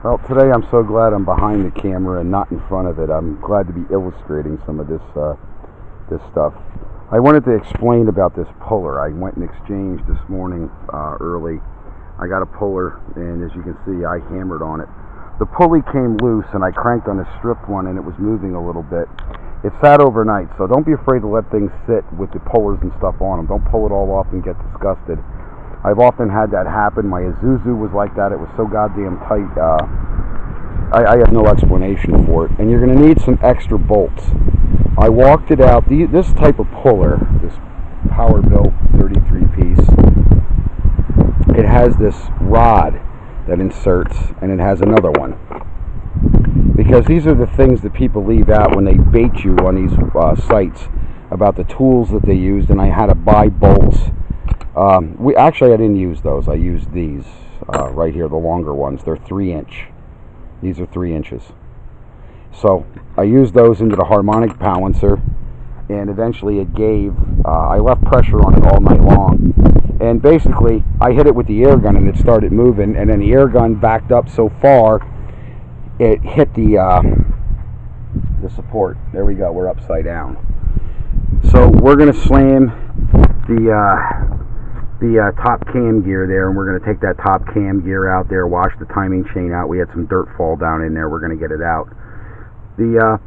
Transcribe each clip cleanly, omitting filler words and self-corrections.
Well, today I'm so glad I'm behind the camera and not in front of it. I'm glad to be illustrating some of this stuff. I wanted to explain about this puller. I went and exchanged this morning early. I got a puller, and as you can see, I hammered on it. The pulley came loose, and I cranked on a stripped one, and it was moving a little bit. It sat overnight, so don't be afraid to let things sit with the pullers and stuff on them. Don't pull it all off and get disgusted. I've often had that happen. My Isuzu was like that. It was so goddamn tight. I have no explanation for it. And you're going to need some extra bolts. I walked it out. This type of puller, this power-built 33-piece, it has this rod that inserts, and it has another one. Because these are the things that people leave out when they bait you on these sites about the tools that they used, and I had to buy bolts. I didn't use those. I used these right here, the longer ones. They're 3-inch. These are 3 inches. So I used those into the harmonic balancer, and eventually it gave. I left pressure on it all night long, and basically I hit it with the air gun, and it started moving. And then the air gun backed up so far, it hit the support. There we go. We're upside down. So we're going to slam the top cam gear there, and we're going to take that top cam gear out there, wash the timing chain out. We had some dirt fall down in there. We're going to get it out. The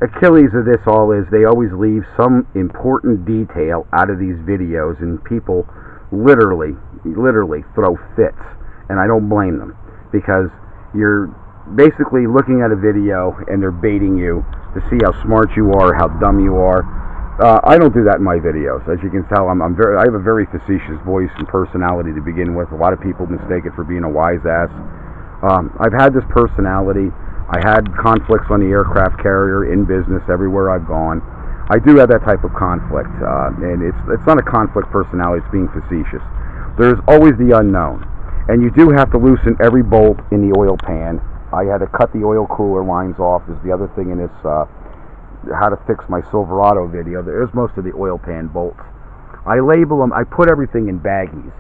Achilles of this all is they always leave some important detail out of these videos, and people literally throw fits, and I don't blame them, because you're basically looking at a video and they're baiting you to see how smart you are, how dumb you are. I don't do that in my videos. As you can tell, I have a very facetious voice and personality to begin with. A lot of people mistake it for being a wise ass. I've had this personality. I had conflicts on the aircraft carrier, in business, everywhere I've gone. I do have that type of conflict, and it's not a conflict personality, it's being facetious. There's always the unknown, and you do have to loosen every bolt in the oil pan. I had to cut the oil cooler lines off, is the other thing in this how to fix my Silverado video. There's most of the oil pan bolts. I label them, I put everything in baggies.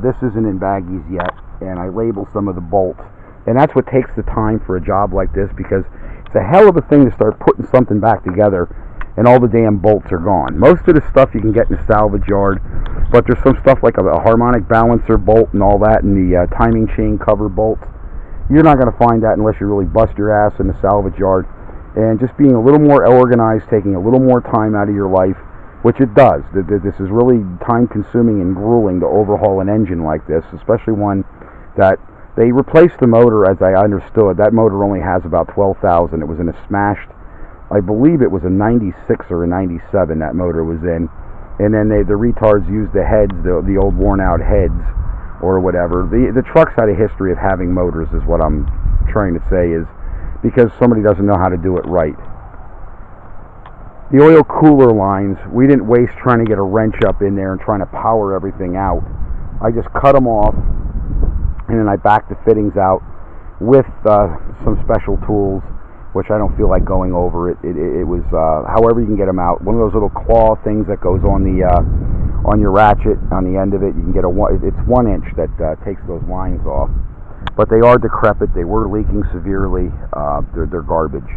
This isn't in baggies yet, and I label some of the bolts. And that's what takes the time for a job like this, because it's a hell of a thing to start putting something back together and all the damn bolts are gone. Most of the stuff you can get in the salvage yard, but there's some stuff like a harmonic balancer bolt and all that, and the timing chain cover bolts. You're not going to find that unless you really bust your ass in the salvage yard. And just being a little more organized, taking a little more time out of your life, which it does. This is really time-consuming and grueling to overhaul an engine like this, especially one that they replaced the motor, as I understood. That motor only has about 12,000. It was in a smashed, I believe it was a 96 or a 97 that motor was in. And then the retards used the heads, the old worn-out heads, or whatever. The truck's had a history of having motors, is what I'm trying to say, is because somebody doesn't know how to do it right. The oil cooler lines, we didn't waste trying to get a wrench up in there and trying to power everything out. I just cut them off, and then I backed the fittings out with some special tools, which I don't feel like going over. It was however you can get them out. One of those little claw things that goes on the on your ratchet on the end of it. You can get it's 1 inch that takes those lines off. But they are decrepit. They were leaking severely. They're garbage.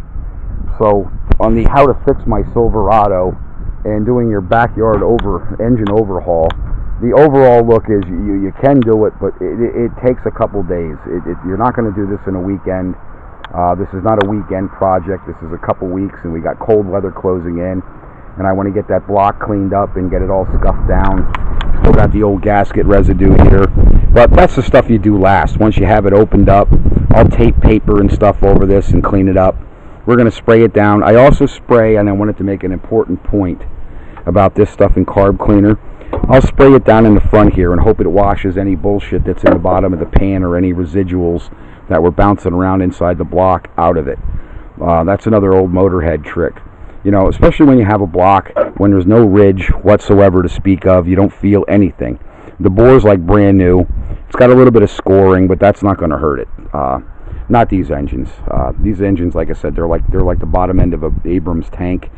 So on the how to fix my Silverado and doing your backyard engine overhaul, the overall look is you can do it, but it takes a couple days. You're not going to do this in a weekend. This is not a weekend project. This is a couple weeks, and we got cold weather closing in, and I want to get that block cleaned up and get it all scuffed down. Still got the old gasket residue here, but that's the stuff you do last. Once you have it opened up, I'll tape paper and stuff over this and clean it up. We're going to spray it down. I also spray, and I wanted to make an important point about this stuff in carb cleaner. I'll spray it down in the front here and hope it washes any bullshit that's in the bottom of the pan or any residuals that were bouncing around inside the block out of it. That's another old motorhead trick. You know, especially when you have a block, when there's no ridge whatsoever to speak of, you don't feel anything. The bore's like brand new. It's got a little bit of scoring, but that's not going to hurt it. Not these engines. These engines, like I said, they're like the bottom end of a Abrams tank.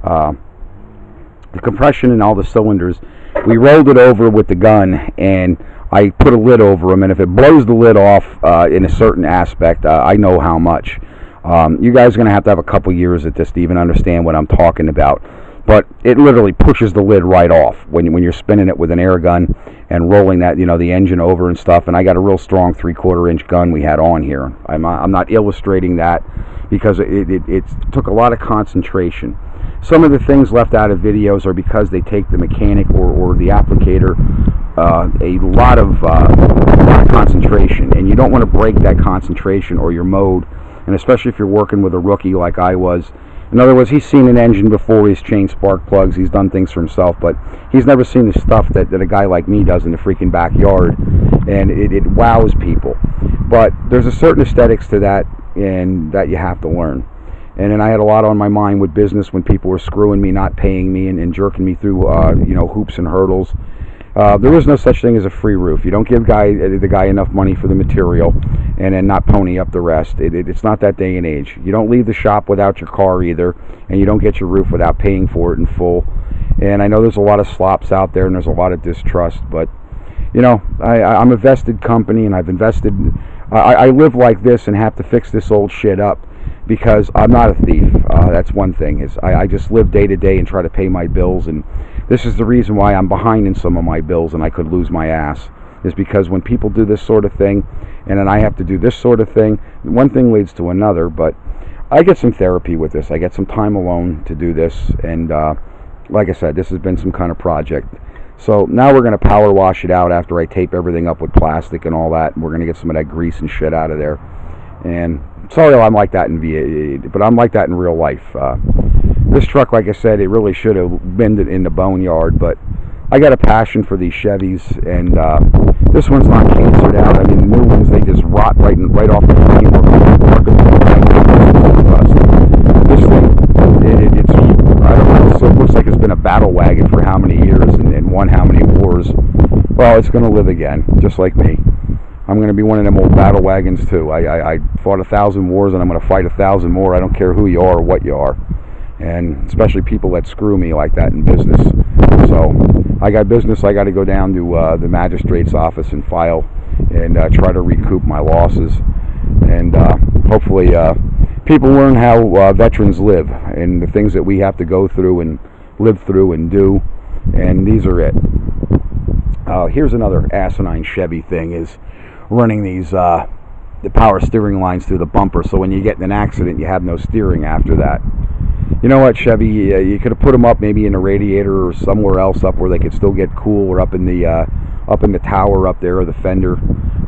The compression in all the cylinders, we rolled it over with the gun, and I put a lid over them, and if it blows the lid off in a certain aspect, I know how much. You guys are going to have a couple years at this to even understand what I'm talking about. But it literally pushes the lid right off when you're spinning it with an air gun and rolling that, the engine over and stuff. And I got a real strong 3/4 inch gun we had on here. I'm not illustrating that because it took a lot of concentration. Some of the things left out of videos are because they take the mechanic or the applicator a lot of concentration, and you don't want to break that concentration or your mode, and especially if you're working with a rookie like I was. In other words, he's seen an engine before, he's changed spark plugs, he's done things for himself, but he's never seen the stuff that a guy like me does in the freaking backyard, and it wows people. But there's a certain aesthetics to that, and that you have to learn. And then I had a lot on my mind with business when people were screwing me, not paying me, and jerking me through hoops and hurdles. There is no such thing as a free roof. You don't give the guy enough money for the material and then not pony up the rest. It's not that day and age. You don't leave the shop without your car either, and you don't get your roof without paying for it in full. And I know there's a lot of slops out there and there's a lot of distrust, but I'm a vested company, and I've invested. I live like this and have to fix this old shit up because I'm not a thief. That's one thing, is I just live day to day and try to pay my bills, and this is the reason why I'm behind in some of my bills and I could lose my ass, is because when people do this sort of thing and then I have to do this sort of thing, one thing leads to another. But I get some therapy with this. I get some time alone to do this, and like I said, this has been some kind of project. So now we're going to power wash it out after I tape everything up with plastic and all that, and we're going to get some of that grease and shit out of there. And sorry I'm like that in VA, but I'm like that in real life. This truck, like I said, it really should have been in the boneyard, but I got a passion for these Chevys, and this one's not cancered out. I mean, the new ones, they just rot right off the framework. This thing, it's I don't know, it looks like it's been a battle wagon for how many years and won how many wars. Well, it's going to live again, just like me. I'm going to be one of them old battle wagons too. I fought 1,000 wars, and I'm going to fight 1,000 more. I don't care who you are or what you are. And especially people that screw me like that in business. So I got business. I got to go down to the magistrate's office and file and try to recoup my losses. And hopefully people learn how veterans live and the things that we have to go through and live through and do. And these are it. Here's another asinine Chevy thing, is running these the power steering lines through the bumper, so when you get in an accident you have no steering after that. You know what, Chevy, you could have put them up maybe in a radiator or somewhere else up where they could still get cool, or up in the tower up there, or the fender.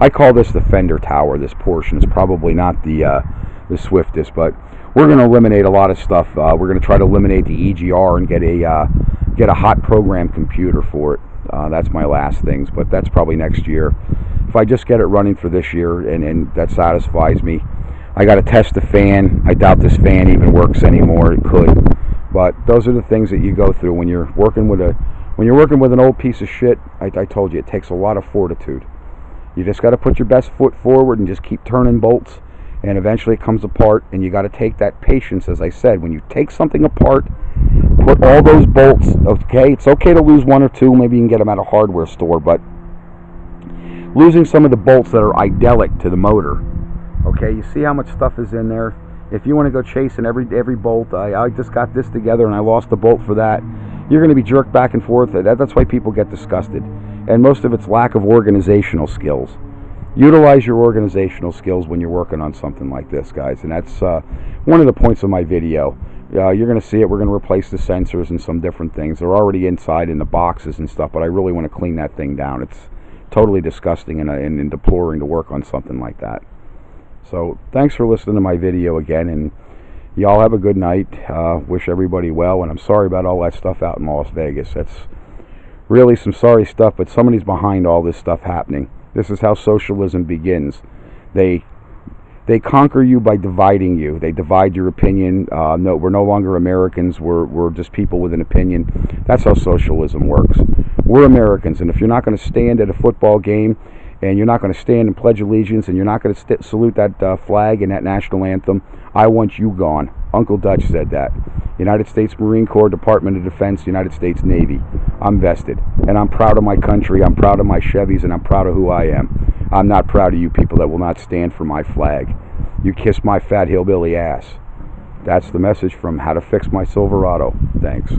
I call this the fender tower, this portion. It's probably not the swiftest, but we're going to eliminate a lot of stuff. We're going to try to eliminate the EGR and get a hot program computer for it. That's my last things, but that's probably next year. If I just get it running for this year and that satisfies me. I got to test the fan. I doubt this fan even works anymore. It could, but those are the things that you go through when you're working with an old piece of shit. I told you, it takes a lot of fortitude. You just got to put your best foot forward and just keep turning bolts, and eventually it comes apart. And you got to take that patience, as I said. When you take something apart, put all those bolts. Okay, it's okay to lose one or two. Maybe you can get them at a hardware store, but losing some of the bolts that are idyllic to the motor. Okay, you see how much stuff is in there. If you want to go chasing every bolt, I just got this together and I lost the bolt for that, you're going to be jerked back and forth. That's why people get disgusted. And most of it's lack of organizational skills. Utilize your organizational skills when you're working on something like this, guys. And that's one of the points of my video. You're going to see it. We're going to replace the sensors and some different things. They're already inside in the boxes and stuff, but I really want to clean that thing down. It's totally disgusting and deploring to work on something like that. So thanks for listening to my video again, and y'all have a good night. Wish everybody well, and I'm sorry about all that stuff out in Las Vegas. That's really some sorry stuff, but somebody's behind all this stuff happening. This is how socialism begins. They conquer you by dividing you. They divide your opinion. No, we're no longer Americans. We're just people with an opinion. That's how socialism works. We're Americans, and if you're not going to stand at a football game and you're not going to stand and pledge allegiance, and you're not going to salute that flag and that national anthem, I want you gone. Uncle Dutch said that. United States Marine Corps, Department of Defense, United States Navy. I'm vested, and I'm proud of my country. I'm proud of my Chevys, and I'm proud of who I am. I'm not proud of you people that will not stand for my flag. You kiss my fat hillbilly ass. That's the message from How to Fix My Silverado. Thanks.